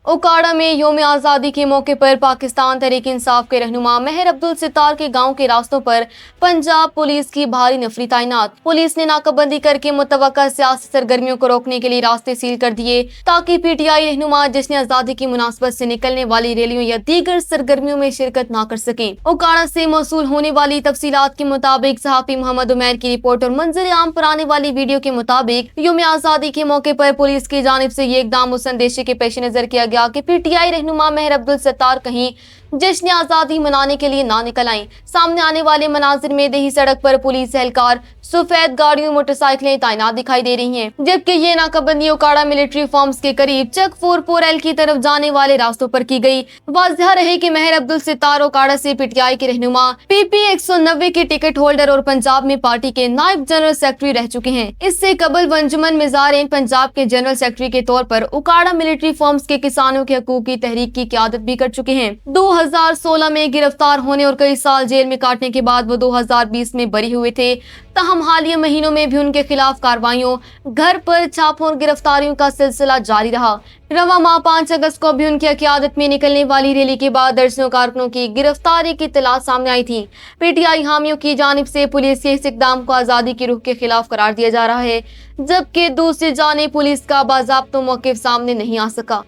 ओकाड़ा में यौम आज़ादी के मौके पर पाकिस्तान तहरीक इंसाफ के रहनुमा मेहर अब्दुल सितार के गांव के रास्तों पर पंजाब पुलिस की भारी नफरी तैनात। पुलिस ने नाकाबंदी करके मुतवक्का सियासी सरगर्मियों को रोकने के लिए रास्ते सील कर दिए ताकि पीटीआई रहनुमा जश्न आज़ादी की मुनासबत से निकलने वाली रैलियों या दीगर सरगर्मियों में शिरकत न कर सकें। ओकाड़ा से मौसूल होने वाली तफसीलात के मुताबिक सहाफी मोहम्मद उमैर की रिपोर्ट और मंजर आम पर आने वाली वीडियो के मुताबिक यौम आज़ादी के मौके पर पुलिस की जानिब से ये इकदाम उस अंदेशे के पेश नजर किया गया कि पीटीआई रहनुमा मेहर अब्दुल सत्तार कहीं जश्न आज़ादी मनाने के लिए ना निकल आएं। सामने आने वाले मनाजिर में दही सड़क पर पुलिस एहलकार सफेद गाड़ियों मोटरसाइकिलें तैनात दिखाई दे रही हैं, जबकि ये नाकाबंदी ओकाड़ा मिलिट्री फॉर्म्स के करीब चक 44L की तरफ जाने वाले रास्तों पर की गई। वाज़ह रहे कि मेहर अब्दुल सितार ओकाड़ा से पीटीआई के रहनुमा PP 190 के टिकट होल्डर और पंजाब में पार्टी के नायब जनरल सेक्रेटरी रह चुके हैं। इससे कबल अंजुमन मिज़ारेन पंजाब के जनरल सेक्रेटरी के तौर पर ओकाड़ा मिलिट्री फॉर्म्स के किसानों के हकूक की तहरीक की क़यादत भी कर चुके हैं। 2016 में गिरफ्तार होने और कई साल जेल में काटने के बाद वो 2020 में बरी हुए थे। ताहम हालिया महीनों में भी उनके खिलाफ कार्रवाइयों, घर पर छापों और गिरफ्तारियों का सिलसिला जारी रहा। रवा माह 5 अगस्त को भी उनकी क़यादत में निकलने वाली रैली के बाद दर्जनों कारकुनों की गिरफ्तारी की इत्तला सामने आई थी। पीटीआई हामियों की जानिब से पुलिस के इस इक़दाम को आज़ादी की रूह के खिलाफ करार दिया जा रहा है, जबकि दूसरी जानिब पुलिस का बाज़ाब्ता मौक़िफ़ सामने नहीं आ सका।